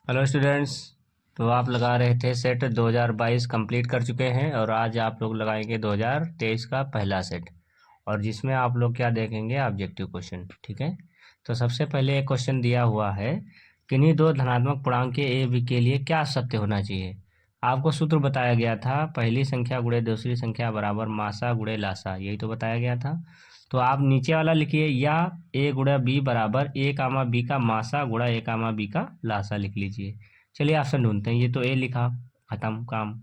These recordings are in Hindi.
Hello students. तो आप लगा रहे थे सेट 2022 कंप्लीट कर चुके हैं और आज आप लोग लगाएंगे 2023 का पहला सेट, और जिसमें आप लोग क्या देखेंगे, ऑब्जेक्टिव क्वेश्चन। ठीक है। तो सबसे पहले एक क्वेश्चन दिया हुआ है, किन्हीं दो धनात्मक पूर्णांक के ए बी के लिए क्या सत्य होना चाहिए। आपको सूत्र बताया गया था, पहली संख्या गुणे दूसरी संख्या बराबर मासा गुणे लासा, यही तो बताया गया था। तो आप नीचे वाला लिखिए, या ए गुणा बी बराबर ए कामा बी का मासा गुणा ए कामा बी का लासा लिख लीजिए। चलिए ऑप्शन ढूंढते हैं। ये तो ए लिखा, खत्म काम।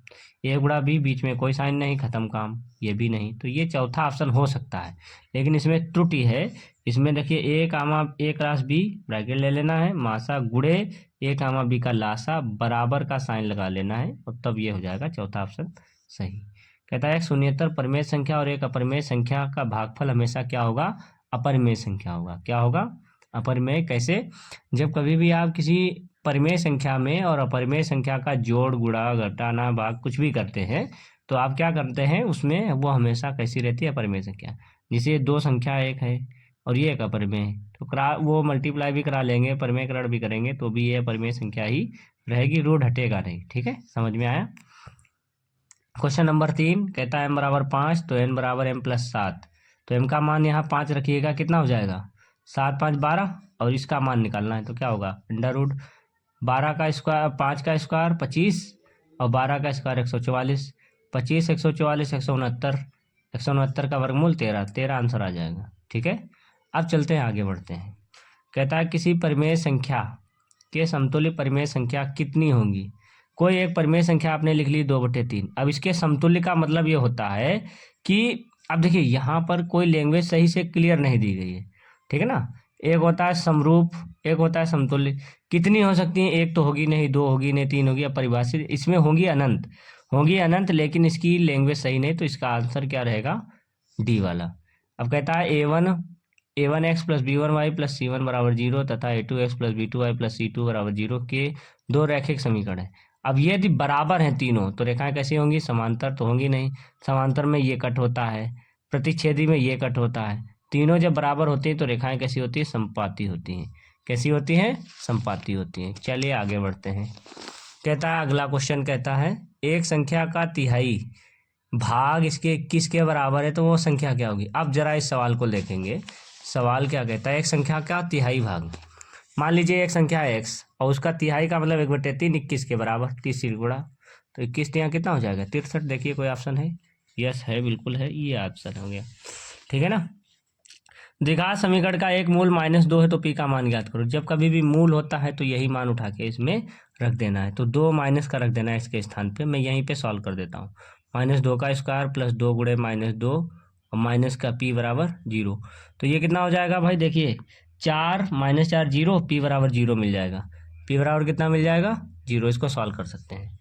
ए गुणा बी, बीच में कोई साइन नहीं, खत्म काम। ये भी नहीं, तो ये चौथा ऑप्शन हो सकता है, लेकिन इसमें त्रुटि है। इसमें देखिए ए कामा ए क्रॉस बी ब्रैकेट ले लेना है, मासा गुणे ए कामा बी का लासा बराबर का साइन लगा लेना है, और तब ये हो जाएगा चौथा ऑप्शन सही। कहता है एक शून्येतर परिमेय संख्या और एक अपरिमेय संख्या का भागफल हमेशा क्या होगा, अपरिमेय संख्या होगा। क्या होगा, अपरिमेय। कैसे, जब कभी भी आप किसी परिमेय संख्या में और अपरिमेय संख्या का जोड़ गुणा घटाना भाग कुछ भी करते हैं, तो आप क्या करते हैं उसमें, वो हमेशा कैसी रहती है, अपरिमेय संख्या। जैसे दो संख्या एक है और ये एक अपरिमेय है, तो वो मल्टीप्लाई भी करा लेंगे, परिमेयकरण भी करेंगे, तो भी ये अपरिमेय संख्या ही रहेगी, रूट हटेगा नहीं। ठीक है, समझ में आया। क्वेश्चन नंबर 3 कहता है m बराबर 5 तो n बराबर m प्लस 7। तो m का मान यहाँ 5 रखिएगा, कितना हो जाएगा, 7 5 12, और इसका मान निकालना है तो क्या होगा, अंडर रूट 12 का स्क्वायर, 5 का स्क्वायर 25, और 12 का स्क्वायर 144, 25 144 169, 169 का वर्गमूल 13, 13 आंसर आ जाएगा। ठीक है, अब चलते हैं, आगे बढ़ते हैं। कहता है किसी परिमेय संख्या के समतुल्य परिमेय संख्या कितनी होंगी। कोई एक परिमेय संख्या आपने लिख ली 2/3। अब इसके समतुल्य का मतलब ये होता है कि, अब देखिए यहाँ पर कोई लैंग्वेज सही से क्लियर नहीं दी गई है। ठीक है ना, एक होता है समरूप, एक होता है समतुल्य। कितनी हो सकती है, एक तो होगी नहीं, दो होगी नहीं, तीन होगी, अब परिभाषित इसमें होंगी अनंत, होंगी अनंत, लेकिन इसकी लैंग्वेज सही नहीं, तो इसका आंसर क्या रहेगा, डी वाला। अब कहता है a one x plus b one y plus c one बराबर 0 तथा a2x plus b2y plus c2 बराबर 0 के दो रैखिक समीकरण है। अब ये यदि बराबर हैं तीनों, तो रेखाएं कैसी होंगी, समांतर तो होंगी नहीं, समांतर में ये कट होता है, प्रतिच्छेदी में ये कट होता है। तीनों जब बराबर होती हैं तो रेखाएं कैसी होती है, समपाती होती हैं। कैसी होती हैं, समपाती होती हैं। चलिए आगे बढ़ते हैं। कहता है अगला क्वेश्चन, कहता है एक संख्या का तिहाई भाग इसके 21 के बराबर है, तो वो संख्या क्या होगी। अब जरा इस सवाल को देखेंगे। सवाल क्या कहता है, एक संख्या का तिहाई भाग, मान लीजिए एक संख्या है x और उसका तिहाई का मतलब 1/3, 21 के बराबर, 30 गुणा, तो 21 यहाँ कितना हो जाएगा, 63। देखिए कोई ऑप्शन है, यस है, बिल्कुल है, ये ऑप्शन हो गया। ठीक है ना। द्विघात समीकरण का एक मूल -2 है, तो p का मान ज्ञात करो। जब कभी भी मूल होता है तो यही मान उठा के इसमें रख देना है, तो 2 माइनस का रख देना है इसके स्थान पे। मैं यहीं पे सॉल्व कर देता हूँ। -2 का स्क्वायर प्लस 2 गुणे -2 और माइनस का p बराबर 0। तो ये कितना हो जाएगा भाई, देखिए 4 -4 0, p बराबर 0 मिल जाएगा। p बराबर कितना मिल जाएगा, 0। इसको सॉल्व कर सकते हैं।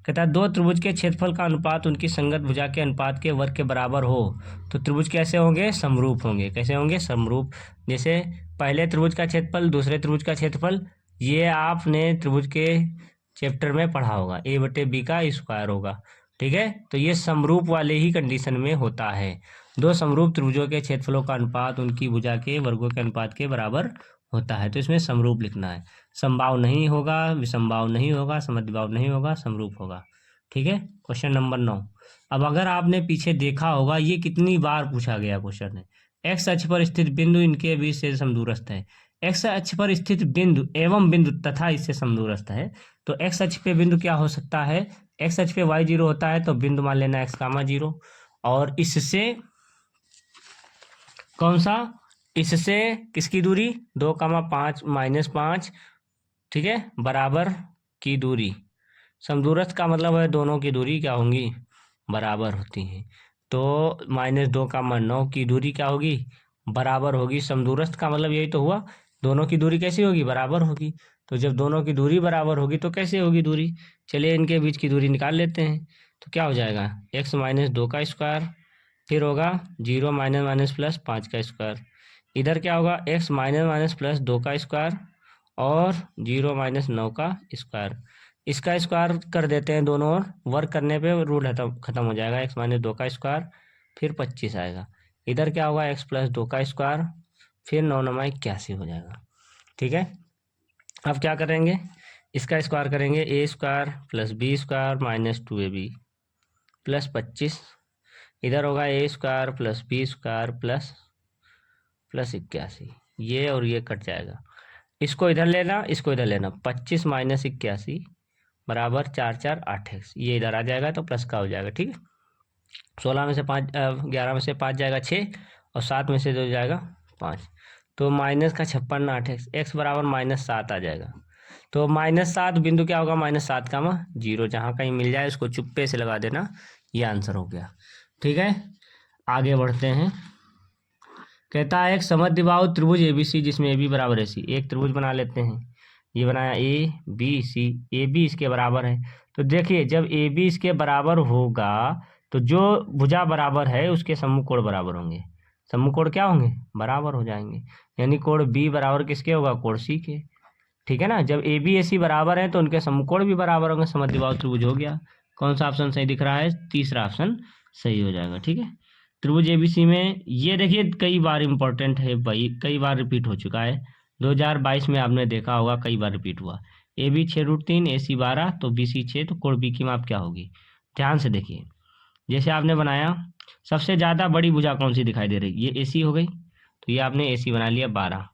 कहता है दो त्रिभुज के क्षेत्रफल का अनुपात उनकी संगत भुजा के अनुपात के वर्ग के बराबर हो, तो त्रिभुज कैसे होंगे, समरूप होंगे। कैसे होंगे, समरूप। जैसे पहले त्रिभुज का क्षेत्रफल, दूसरे त्रिभुज का क्षेत्रफल, ये आपने त्रिभुज के चैप्टर में पढ़ा होगा, a/b का स्क्वायर होगा। ठीक है, तो ये समरूप वाले ही कंडीशन में होता है। दो समरूप त्रिभुजों के क्षेत्रफलों का अनुपात उनकी भुजा के वर्गों के अनुपात के बराबर होता है, तो इसमें समरूप लिखना है। समबाहु नहीं होगा, विषमबाहु नहीं होगा, समद्विबाहु नहीं होगा, समरूप होगा। ठीक है, क्वेश्चन नंबर 9। अब अगर आपने पीछे देखा होगा, ये कितनी बार पूछा गया क्वेश्चन है। एक्स अक्ष पर स्थित बिंदु इनके बीच से समदूरस्थ है। एक्स अक्ष पर स्थित बिंदु एवं बिंदु तथा इससे समदूरस्थ है। तो एक्स अक्ष पे बिंदु क्या हो सकता है, एक्स अक्ष पे y 0 होता है, तो बिंदु मान लेना x, 0, और इससे कौन सा, इससे किसकी दूरी, 2, 5 -5, ठीक है, बराबर की दूरी। समदूरस्थ का मतलब है दोनों की दूरी क्या होंगी, बराबर होती हैं। तो -2, 9 की दूरी क्या होगी, बराबर होगी। समदूरस्थ का मतलब यही तो हुआ, दोनों की दूरी कैसी होगी, बराबर होगी। तो जब दोनों की दूरी बराबर होगी तो कैसे होगी दूरी, चलिए इनके बीच की दूरी निकाल लेते हैं। तो क्या हो जाएगा, x -2 का स्क्वायर, फिर होगा 0 माइनस प्लस 5 का स्क्वायर। इधर क्या होगा, x माइनस प्लस 2 का स्क्वायर और 0 -9 का स्क्वायर। इसका स्क्वायर कर देते हैं दोनों ओर, वर्क करने पे रूल खत्म हो जाएगा। x -2 का स्क्वायर, फिर 25 आएगा। इधर क्या होगा, x प्लस 2 का स्क्वायर, फिर 9 9 81 हो जाएगा। ठीक है, अब क्या करेंगे, इसका स्क्वायर करेंगे a square plus b square minus 2ab plus 25, इधर होगा a square plus b square plus 81, ये और ये कट जाएगा, इसको इधर लेना इसको इधर लेना, 25 माइनस 81 बराबर 4 4 8x, ये इधर आ जाएगा तो प्लस का हो जाएगा। ठीक है, 16 में से 5 11 में से 5 जाएगा 6 और 7 में से 2 जाएगा 5, तो माइनस का 56 8x, x बराबर -7 आ जाएगा। तो -7 बिंदु क्या होगा, -7 का 0, जहाँ कहीं मिल जाए उसको चुप्पे से लगा देना, ये आंसर हो गया। ठीक है, आगे बढ़ते हैं। कहता है एक समद्विबाहु त्रिभुज एबीसी जिसमें ए बी बराबर है सी, एक त्रिभुज बना लेते हैं, ये बनाया A B C, A B इसके बराबर है। तो देखिए जब ए बी इसके बराबर होगा तो जो भुजा बराबर है उसके सम्मुख कोण बराबर होंगे, सम्मुख कोण क्या होंगे, बराबर हो जाएंगे, यानी कोण बी बराबर किसके होगा, कोण सी के। ठीक है ना, जब ए बी ए सी बराबर है तो उनके सम्मुख कोण भी बराबर होंगे, समद्विबाहु त्रिभुज हो गया। कौन सा ऑप्शन सही दिख रहा है, तीसरा ऑप्शन सही हो जाएगा। ठीक है, त्रिभुज एबीसी में ये देखिए कई बार इंपॉर्टेंट है भाई, कई बार रिपीट हो चुका है, 2022 में आपने देखा होगा कई बार रिपीट हुआ। ए बी 6√3 ए सी 12 तो बी सी 6, तो कोण बी की माप क्या होगी, ध्यान से देखिए। जैसे आपने बनाया, सबसे ज़्यादा बड़ी भुजा कौन सी दिखाई दे रही, ये ए सी हो गई, तो ये आपने ए सी बना लिया 12।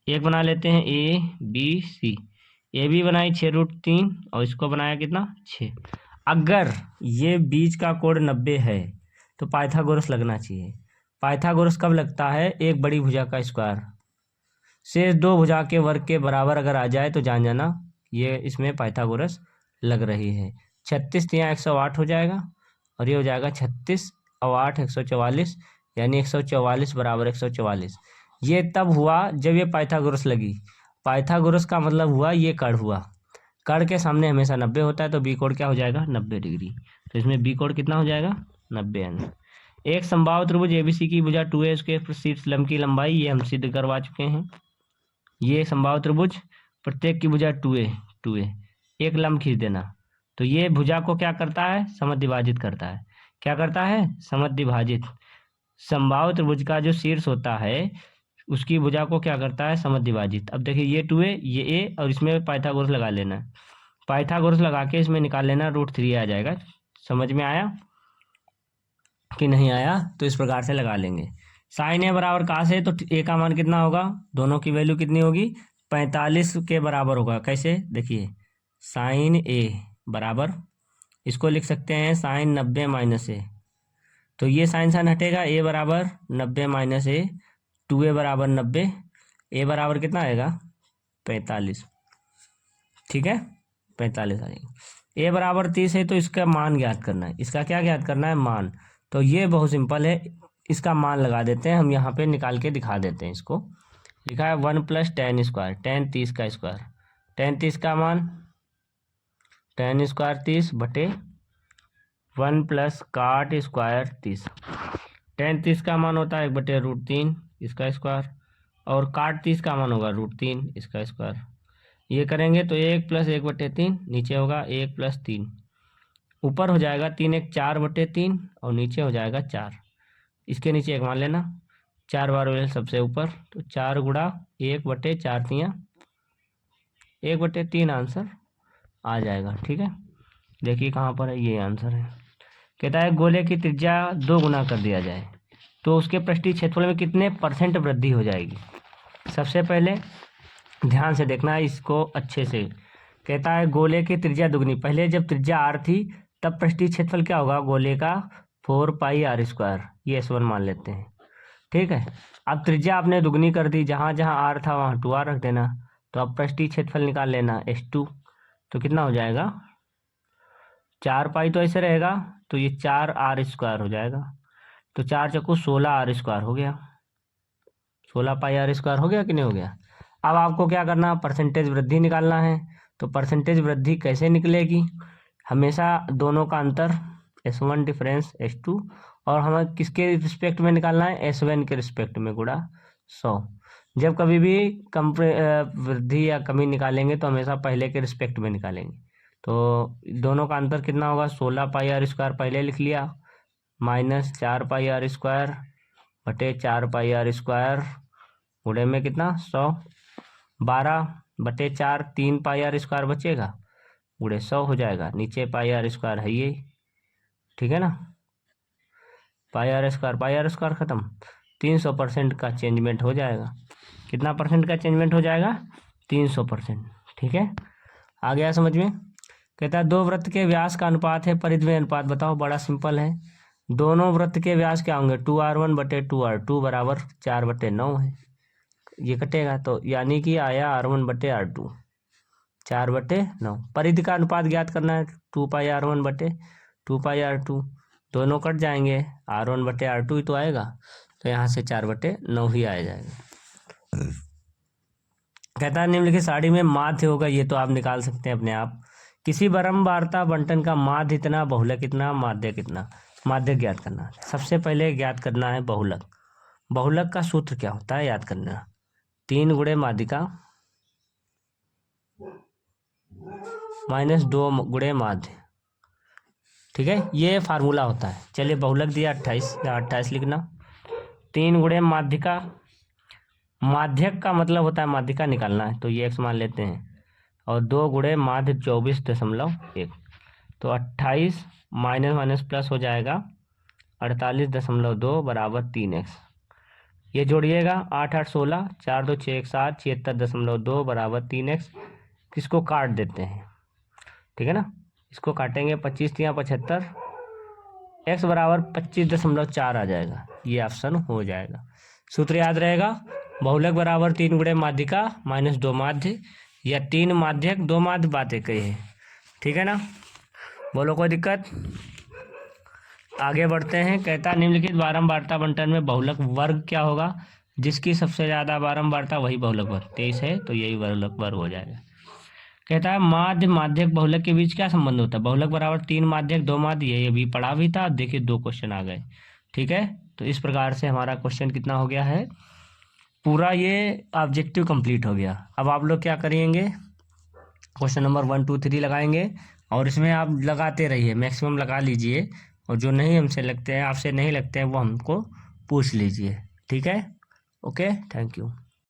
एक बना लेते हैं A B C, A B बनाई 6√3 और इसको बनाया कितना 6। अगर ये बीच का कोण 90 है तो पाइथागोरस लगना चाहिए। पाइथागोरस कब लगता है, एक बड़ी भुजा का स्क्वायर शेष दो भुजा के वर्ग के बराबर अगर आ जाए तो जान जाना ये इसमें पाइथागोरस लग रही है। 36 यहाँ 108 हो जाएगा और ये हो जाएगा 36 और 8 144, यानी 144 बराबर 144। ये तब हुआ जब ये पाइथागोरस लगी। पाइथागोरस का मतलब हुआ ये कर्ण हुआ, कर्ण के सामने हमेशा 90 होता है, तो बी कोण क्या हो जाएगा 90 डिग्री। तो इसमें बी कोण कितना हो जाएगा 90 अंश। एक समबाहु त्रिभुज एबीसी की भुजा 2a उसके शीर्ष लंब की लंबाई, ये हम सिद्ध करवा चुके हैं। ये समबाहु त्रिभुज, प्रत्येक की भुजा 2a, एक लंब खींच देना, तो ये भुजा को क्या करता है, समद्विभाजित करता है। क्या करता है, समद्विभाजित। समबाहु त्रिभुज का जो शीर्ष होता है उसकी भुजा को क्या करता है, समद्विभाजित। अब देखिए ये 2a ये a और इसमें पाइथागोरस लगा लेना है, पाइथागोरस लगा के इसमें निकाल लेना, √3 आ जाएगा। समझ में आया कि नहीं आया, तो इस प्रकार से लगा लेंगे। साइन ए बराबर कहाँ से, तो ए का मान कितना होगा, दोनों की वैल्यू कितनी होगी 45 के बराबर होगा। कैसे, देखिए साइन ए बराबर, इसको लिख सकते हैं साइन 90 माइनस ए, तो ये साइन साइन हटेगा, ए बराबर 90 माइनस ए, 2a बराबर 90, ए बराबर कितना आएगा 45। ठीक है, 45 आएगा। ए बराबर 30 है तो इसका मान ज्ञात करना है, इसका क्या ज्ञात करना है, मान। तो ये बहुत सिंपल है, इसका मान लगा देते हैं हम, यहाँ पे निकाल के दिखा देते हैं। इसको लिखा है 1 + tan स्क्वायर, tan 30 का स्क्वायर, tan 30 का मान tan स्क्वायर 30 बटे 1 + cot स्क्वायर 30। tan 30 का मान होता है 1 बटे √3 इसका स्क्वायर, और cot 30 का मान होगा √3 इसका स्क्वायर। ये करेंगे तो 1 + 1 बटे 3, नीचे होगा 1 + 3, ऊपर हो जाएगा 3 1 4 बटे 3 और नीचे हो जाएगा 4, इसके नीचे 1 मान लेना, 4 बार वेल सबसे ऊपर, तो 4 गुणा 1 बटे 4 तियाँ 1 बटे 3 आंसर आ जाएगा। ठीक है, देखिए कहाँ पर है, ये आंसर है। कहता है गोले की त्रिज्या 2 गुना कर दिया जाए तो उसके पृष्ठीय क्षेत्रफल में कितने % वृद्धि हो जाएगी। सबसे पहले ध्यान से देखना है इसको अच्छे से। कहता है गोले की त्रिज्या दुगनी, पहले जब त्रिज्या r थी तब पृष्ठीय क्षेत्रफल क्या होगा गोले का 4πr², ये S1 मान लेते हैं। ठीक है, अब त्रिज्या आपने दुगनी कर दी, जहाँ जहाँ r था वहाँ 2r रख देना, तो अब पृष्ठीय क्षेत्रफल निकाल लेना S2, तो कितना हो जाएगा 4π, तो ऐसे रहेगा, तो ये 4r² हो जाएगा, तो 4 चक्कू 16r² हो गया, 16πr² हो गया कि नहीं हो गया। अब आपको क्या करना, परसेंटेज वृद्धि निकालना है। तो परसेंटेज वृद्धि कैसे निकलेगी, हमेशा दोनों का अंतर S1 डिफरेंस S2, और हमें किसके रिस्पेक्ट में निकालना है, S1 के रिस्पेक्ट में गुणा 100। जब कभी भी कम वृद्धि या कमी निकालेंगे तो हमेशा पहले के रिस्पेक्ट में निकालेंगे। तो दोनों का अंतर कितना होगा, 16πr² पहले लिख लिया, माइनस 4πr² बटे 4πr² गुणे में कितना 100, 12 बटे 4, 3 पाई आर स्क्वायर बचेगा, गुणे 100 हो जाएगा, नीचे पाई आर स्क्वायर है ये, ठीक है ना, पाई आर स्क्वायर खत्म, 300% का चेंजमेंट हो जाएगा। कितना परसेंट का चेंजमेंट हो जाएगा? 300%, ठीक है। आ गया समझ में? कहता है 2 वृत्त के व्यास का अनुपात है परिधि अनुपात, बताओ, बड़ा सिंपल है। दोनों वृत्त के व्यास क्या होंगे? 2r1 बटे 2r2 बराबर 4/9 है, ये कटेगा, तो यानी कि आया r1 बटे r2 4/9। परिधि का अनुपात ज्ञात करना है, 2πr1 बटे 2πr2, दोनों कट जाएंगे, r1 बटे r2 ही तो आएगा, तो यहाँ से 4/9 ही आ जाएगा। कहता है निम्नलिखित सारणी में माध्य होगा, ये तो आप निकाल सकते हैं अपने आप। किसी बारंबारता बंटन का माध्य इतना, बहुलक कितना, माध्य कितना, माध्य ज्ञात करना। सबसे पहले ज्ञात करना है बहुलक। बहुलक का सूत्र क्या होता है याद करना, 3 गुणे माध्यिका माइनस 2 गुणे माध्य, ठीक है, ये फार्मूला होता है। चलिए बहुलक दिया 28 लिखना, 3 गुणे माध्यिका, माध्यक का मतलब होता है माध्यिका निकालना है, तो ये x मान लेते हैं, और 2 गुणे माध्य 24.1, तो 28 माइनस माइनस प्लस हो जाएगा 48.2 बराबर 3x। ये जोड़िएगा, 8 8 16, 4 2 6 1 7, 76.2 बराबर 3x। किसको काट देते हैं, ठीक है ना, इसको काटेंगे, 25 या 75, x बराबर 25.4 आ जाएगा, ये ऑप्शन हो जाएगा। सूत्र याद रहेगा, बहुलक बराबर 3 गुणे माध्यिका माइनस 2 माध्य, या 3 माध्यक 2 माध्य, बातें कही है, ठीक है ना। बोलो कोई दिक्कत? आगे बढ़ते हैं। कहता निम्नलिखित बारंबारता बंटन में बहुलक वर्ग क्या होगा? जिसकी सबसे ज़्यादा बारंबारता वही बहुलक वर्ग, 23 है तो यही बहुलक वर्ग हो जाएगा। कहता है माध्य माध्यक बहुलक के बीच क्या संबंध होता है? बहुलक बराबर 3 माध्यक 2 माध्य, ये अभी पढ़ा भी था, देखिए 2 क्वेश्चन आ गए, ठीक है। तो इस प्रकार से हमारा क्वेश्चन कितना हो गया है, पूरा ये ऑब्जेक्टिव कंप्लीट हो गया। अब आप लोग क्या करेंगे, क्वेश्चन नंबर 1 2 3 लगाएंगे, और इसमें आप लगाते रहिए, मैक्सिमम लगा लीजिए, और जो नहीं हमसे लगते हैं, आपसे नहीं लगते हैं, वो हमको पूछ लीजिए, ठीक है। Okay, thank you.